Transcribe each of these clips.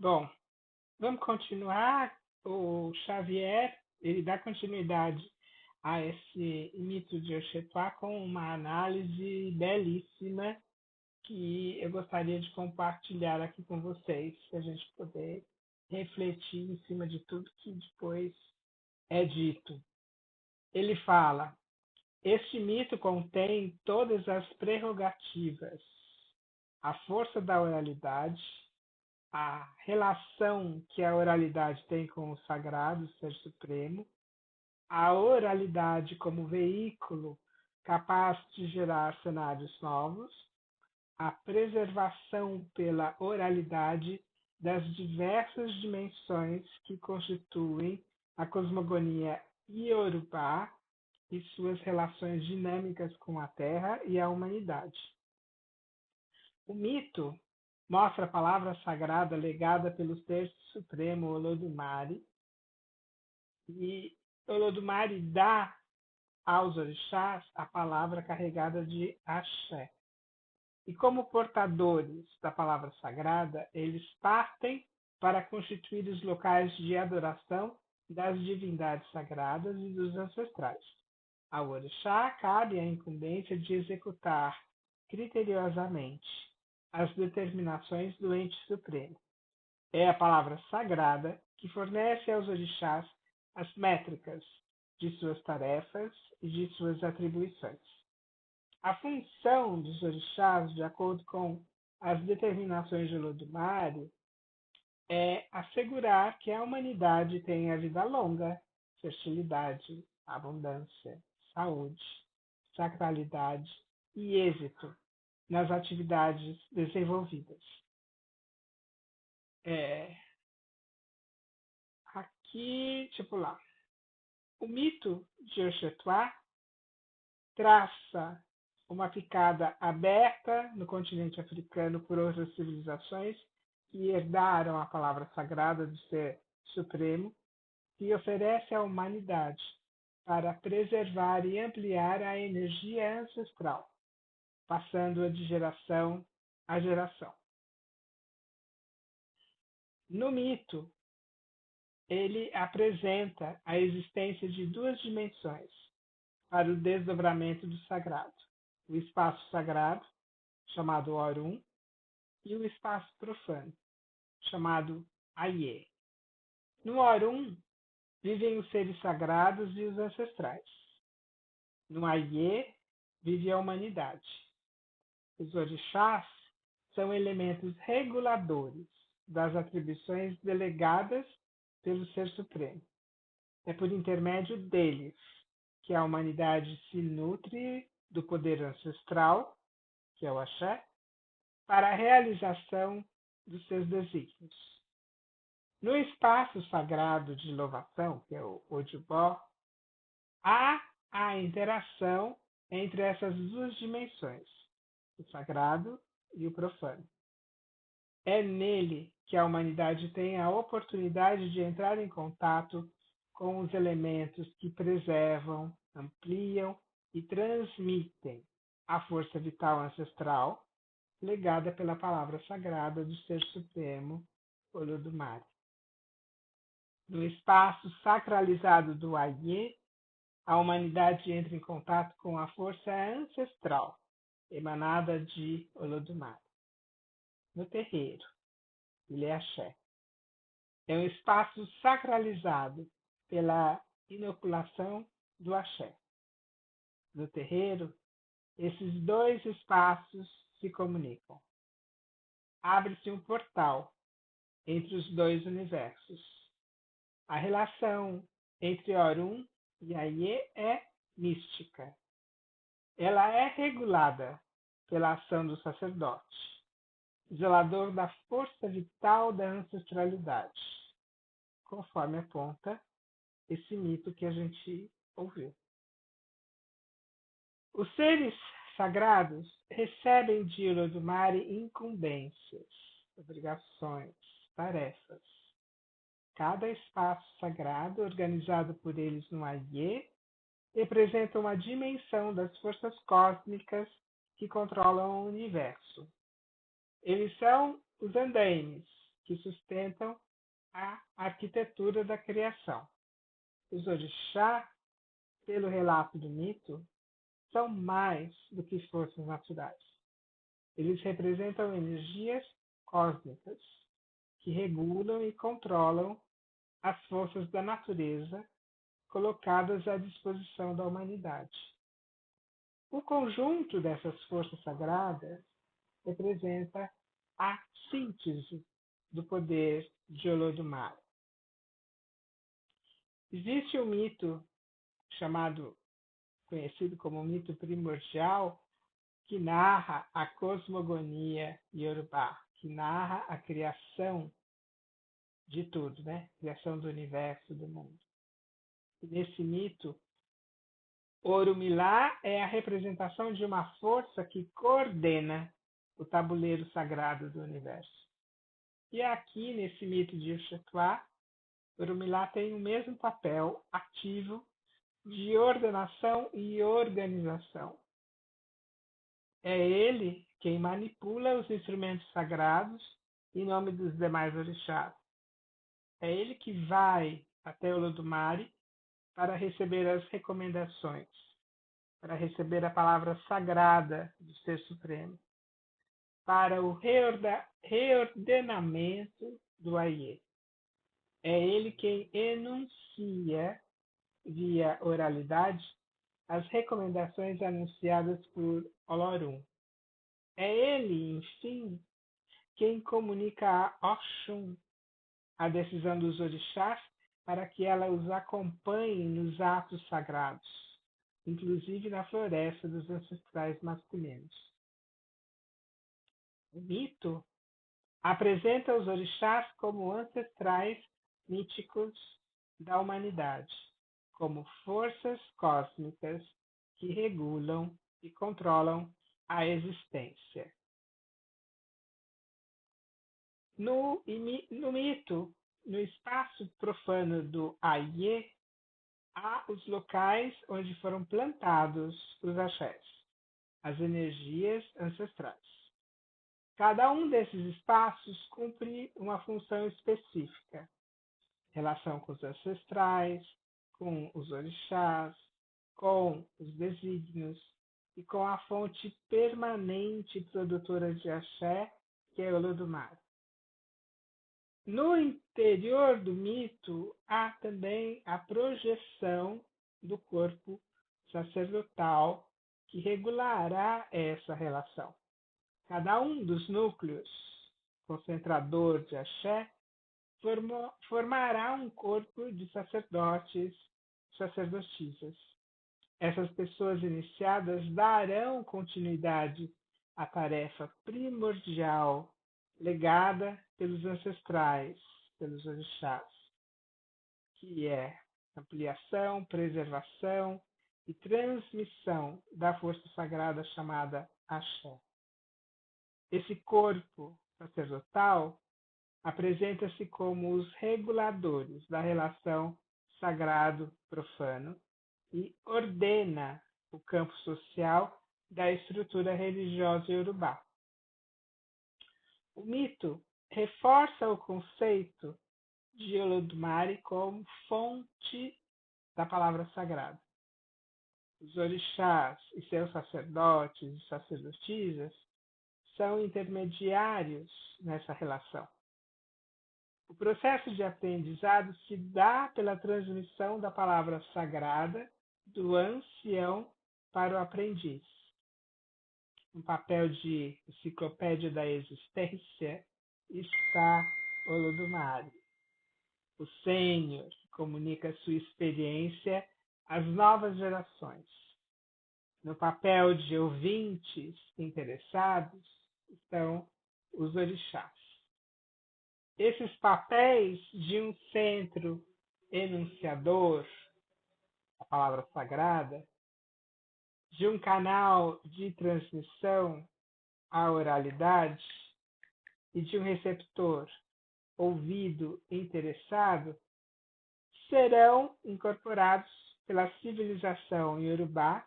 Bom, vamos continuar. O Xavier, ele dá continuidade a esse mito de Oxetuá com uma análise belíssima que eu gostaria de compartilhar aqui com vocês, para a gente poder refletir em cima de tudo que depois é dito. Ele fala: este mito contém todas as prerrogativas, a força da oralidade, a relação que a oralidade tem com o sagrado, o Ser Supremo, a oralidade como veículo capaz de gerar cenários novos, a preservação pela oralidade das diversas dimensões que constituem a cosmogonia iorubá e suas relações dinâmicas com a Terra e a humanidade. O mito mostra a palavra sagrada legada pelo Ser Supremo Olodumare, e Olodumare dá aos orixás a palavra carregada de axé. E como portadores da palavra sagrada, eles partem para constituir os locais de adoração das divindades sagradas e dos ancestrais. Ao orixá cabe a incumbência de executar criteriosamente as determinações do ente supremo. É a palavra sagrada que fornece aos orixás as métricas de suas tarefas e de suas atribuições. A função dos orixás, de acordo com as determinações de Olodumare, é assegurar que a humanidade tenha vida longa, fertilidade, abundância, saúde, sacralidade e êxito nas atividades desenvolvidas. É, aqui, tipo lá, o mito de Oxetuá traça uma picada aberta no continente africano por outras civilizações que herdaram a palavra sagrada do Ser Supremo, que oferece à humanidade para preservar e ampliar a energia ancestral, passando-a de geração a geração. No mito, ele apresenta a existência de duas dimensões para o desdobramento do sagrado: o espaço sagrado, chamado Orum, e o espaço profano, chamado Aie. No Orum vivem os seres sagrados e os ancestrais. No Aie vive a humanidade. Os orixás são elementos reguladores das atribuições delegadas pelo Ser Supremo. É por intermédio deles que a humanidade se nutre do poder ancestral, que é o axé, para a realização dos seus desígnios. No espaço sagrado de louvação, que é o Odibó, há a interação entre essas duas dimensões, o sagrado e o profano. É nele que a humanidade tem a oportunidade de entrar em contato com os elementos que preservam, ampliam e transmitem a força vital ancestral legada pela palavra sagrada do Ser Supremo, Olodumare. No espaço sacralizado do Aie, a humanidade entra em contato com a força ancestral emanada de Olodumare. No terreiro, ele é axé. É um espaço sacralizado pela inoculação do axé. No terreiro, esses dois espaços se comunicam. Abre-se um portal entre os dois universos. A relação entre Orum e Aie é mística. Ela é regulada pela ação do sacerdote, zelador da força vital da ancestralidade, conforme aponta esse mito que a gente ouviu. Os seres sagrados recebem de Olodumare incumbências, obrigações, tarefas. Cada espaço sagrado, organizado por eles no Aie, representa uma dimensão das forças cósmicas que controlam o universo. Eles são os andaimes, que sustentam a arquitetura da criação. Os orixás, pelo relato do mito, são mais do que forças naturais. Eles representam energias cósmicas que regulam e controlam as forças da natureza colocadas à disposição da humanidade. O conjunto dessas forças sagradas representa a síntese do poder de Olodumare. Existe um mito conhecido como mito primordial, que narra a cosmogonia iorubá, que narra a criação de tudo, né? Criação do universo, do mundo. E nesse mito, Orunmila é a representação de uma força que coordena o tabuleiro sagrado do universo. E aqui, nesse mito de Oxótá, Orunmila tem o mesmo papel ativo de ordenação e organização. É ele quem manipula os instrumentos sagrados em nome dos demais orixás. É ele que vai até Olodumare para receber as recomendações, para receber a palavra sagrada do Ser Supremo, para o reordenamento do Aie. É ele quem enuncia, via oralidade, as recomendações anunciadas por Olorum. É ele, enfim, quem comunica a Oxum a decisão dos orixás para que ela os acompanhe nos atos sagrados, inclusive na floresta dos ancestrais masculinos. O mito apresenta os orixás como ancestrais míticos da humanidade, como forças cósmicas que regulam e controlam a existência. No mito, no espaço profano do Aie, há os locais onde foram plantados os axés, as energias ancestrais. Cada um desses espaços cumpre uma função específica: relação com os ancestrais, com os orixás, com os desígnios e com a fonte permanente produtora de axé, que é Olodumare. No interior do mito, há também a projeção do corpo sacerdotal que regulará essa relação. Cada um dos núcleos concentrador de axé formará um corpo de sacerdotes, sacerdotisas. Essas pessoas iniciadas darão continuidade à tarefa primordial legada pelos ancestrais, pelos orixás, que é ampliação, preservação e transmissão da força sagrada chamada Axé. Esse corpo sacerdotal apresenta-se como os reguladores da relação sagrado-profano e ordena o campo social da estrutura religiosa iorubá. O mito reforça o conceito de Olodumare como fonte da palavra sagrada. Os orixás e seus sacerdotes e sacerdotisas são intermediários nessa relação. O processo de aprendizado se dá pela transmissão da palavra sagrada do ancião para o aprendiz. No papel de enciclopédia da existência está Olodumare, o sênior que comunica sua experiência às novas gerações. No papel de ouvintes interessados estão os orixás. Esses papéis de um centro enunciador, a palavra sagrada, de um canal de transmissão, a oralidade, e de um receptor, ouvido interessado, serão incorporados pela civilização iorubá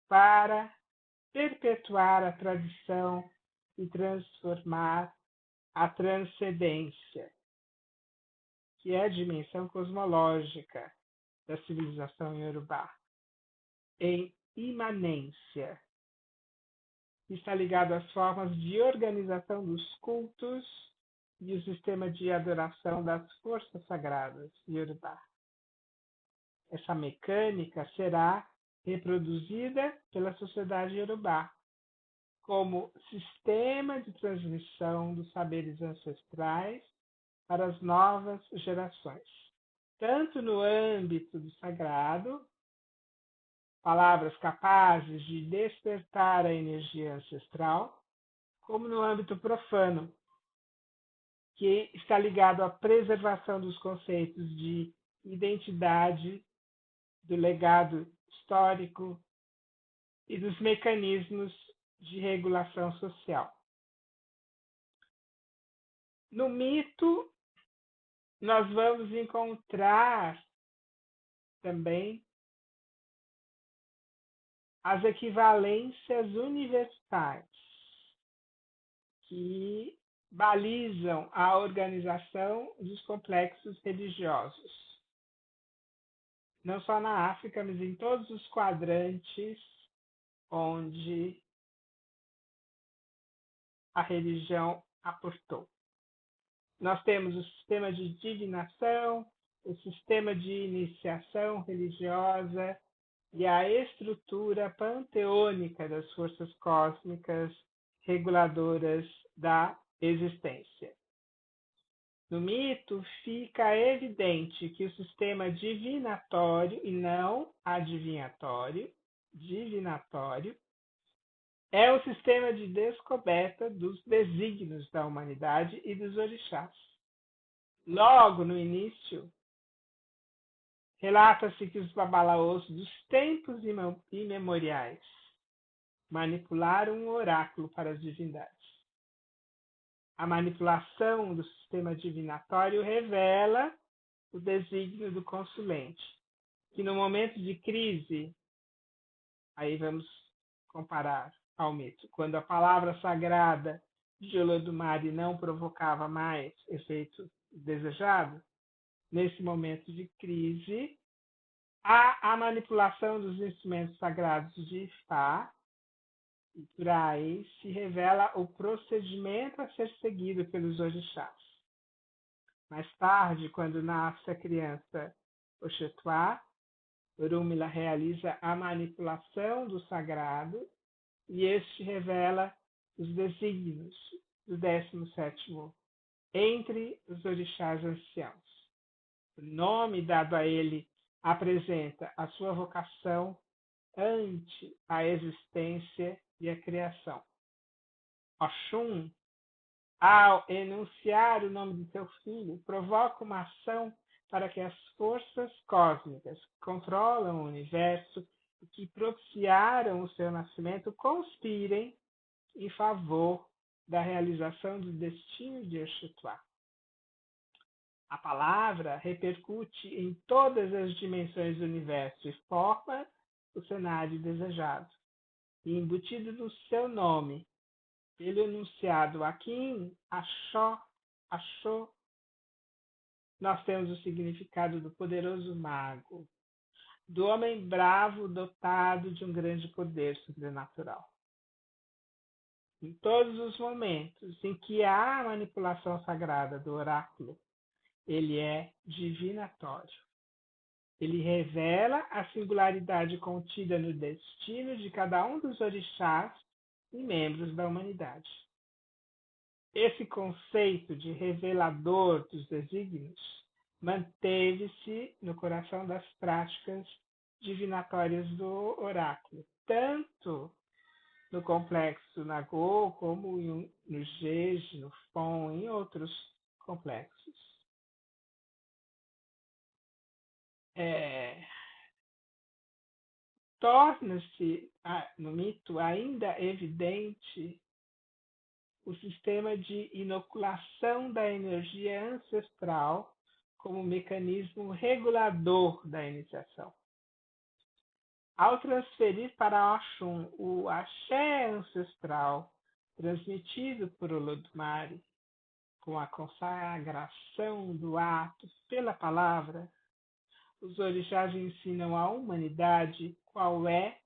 para perpetuar a tradição e transformar a transcendência, que é a dimensão cosmológica da civilização iorubá, em imanência, está ligado às formas de organização dos cultos e o sistema de adoração das forças sagradas iorubá. Essa mecânica será reproduzida pela sociedade iorubá como sistema de transmissão dos saberes ancestrais para as novas gerações, tanto no âmbito do sagrado, palavras capazes de despertar a energia ancestral, como no âmbito profano, que está ligado à preservação dos conceitos de identidade, do legado histórico e dos mecanismos de regulação social. No mito, nós vamos encontrar também as equivalências universais que balizam a organização dos complexos religiosos, não só na África, mas em todos os quadrantes onde a religião aportou. Nós temos o sistema de divinação, o sistema de iniciação religiosa e a estrutura panteônica das forças cósmicas reguladoras da existência. No mito, fica evidente que o sistema divinatório, e não adivinhatório, divinatório, é o sistema de descoberta dos desígnios da humanidade e dos orixás. Logo no início, relata-se que os babalaôs dos tempos imemoriais manipularam um oráculo para as divindades. A manipulação do sistema divinatório revela o desígnio do consulente, que no momento de crise, aí vamos comparar ao mito, quando a palavra sagrada de Olodumare não provocava mais efeito desejado, nesse momento de crise, há a manipulação dos instrumentos sagrados de Ifá, e por aí se revela o procedimento a ser seguido pelos orixás. Mais tarde, quando nasce a criança Oxetuá, Orúmila realiza a manipulação do sagrado e este revela os desígnios do 17º entre os orixás anciãos. O nome dado a ele apresenta a sua vocação ante a existência e a criação. Oxum, ao enunciar o nome de seu filho, provoca uma ação para que as forças cósmicas que controlam o universo e que propiciaram o seu nascimento conspirem em favor da realização do destino de Oxutuá. A palavra repercute em todas as dimensões do universo e forma o cenário desejado. E embutido no seu nome, pelo enunciado Akin, Achou, nós temos o significado do poderoso mago, do homem bravo dotado de um grande poder sobrenatural. Em todos os momentos em que há a manipulação sagrada do oráculo, ele é divinatório. Ele revela a singularidade contida no destino de cada um dos orixás e membros da humanidade. Esse conceito de revelador dos desígnios manteve-se no coração das práticas divinatórias do oráculo, tanto no complexo Nagô, como no Jeje, no Fon e em outros complexos. Torna-se no mito ainda evidente o sistema de inoculação da energia ancestral como mecanismo regulador da iniciação. Ao transferir para Oxum o axé ancestral transmitido por Olodumare, com a consagração do ato pela palavra, os orixás ensinam à humanidade qual é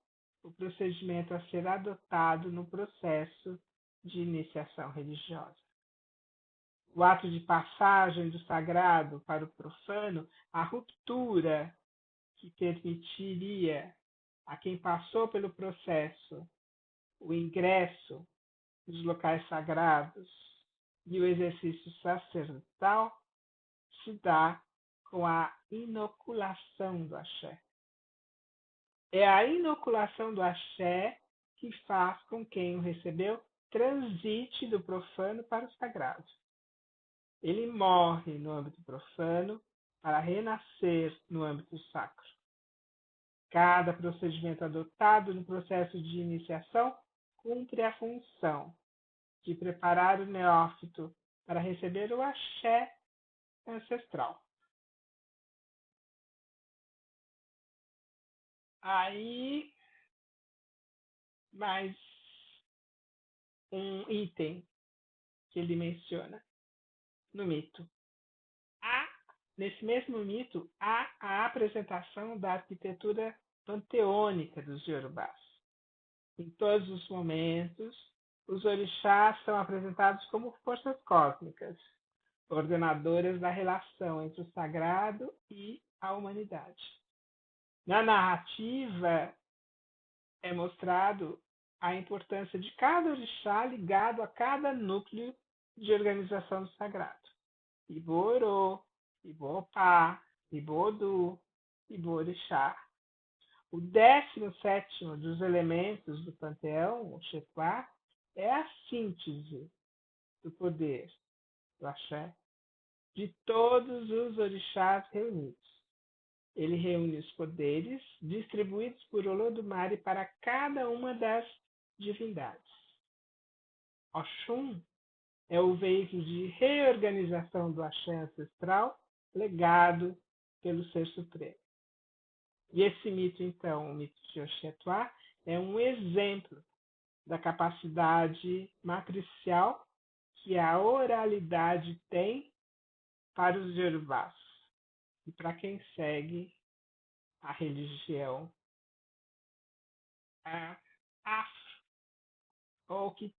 o procedimento a ser adotado no processo de iniciação religiosa. O ato de passagem do sagrado para o profano, a ruptura que permitiria a quem passou pelo processo o ingresso nos locais sagrados e o exercício sacerdotal se dá com a inoculação do axé. É a inoculação do axé que faz com que quem o recebeu transite do profano para o sagrado. Ele morre no âmbito profano para renascer no âmbito sacro. Cada procedimento adotado no processo de iniciação cumpre a função de preparar o neófito para receber o axé ancestral. Aí, mais um item que ele menciona no mito. Nesse mesmo mito, há a apresentação da arquitetura panteônica dos Yorubás. Em todos os momentos, os orixás são apresentados como forças cósmicas, ordenadoras da relação entre o sagrado e a humanidade. Na narrativa, é mostrado a importância de cada orixá ligado a cada núcleo de organização do sagrado. Iborô, Ibopá, Ibodu, Iborixá. O 17º dos elementos do panteão, o Xetuá, é a síntese do poder do axé de todos os orixás reunidos. Ele reúne os poderes distribuídos por Olodumare para cada uma das divindades. Oxum é o veículo de reorganização do axé ancestral legado pelo Ser Supremo. E esse mito, então, o mito de Oxetuá, é um exemplo da capacidade matricial que a oralidade tem para os Yorubás e para quem segue a religião afro, ou que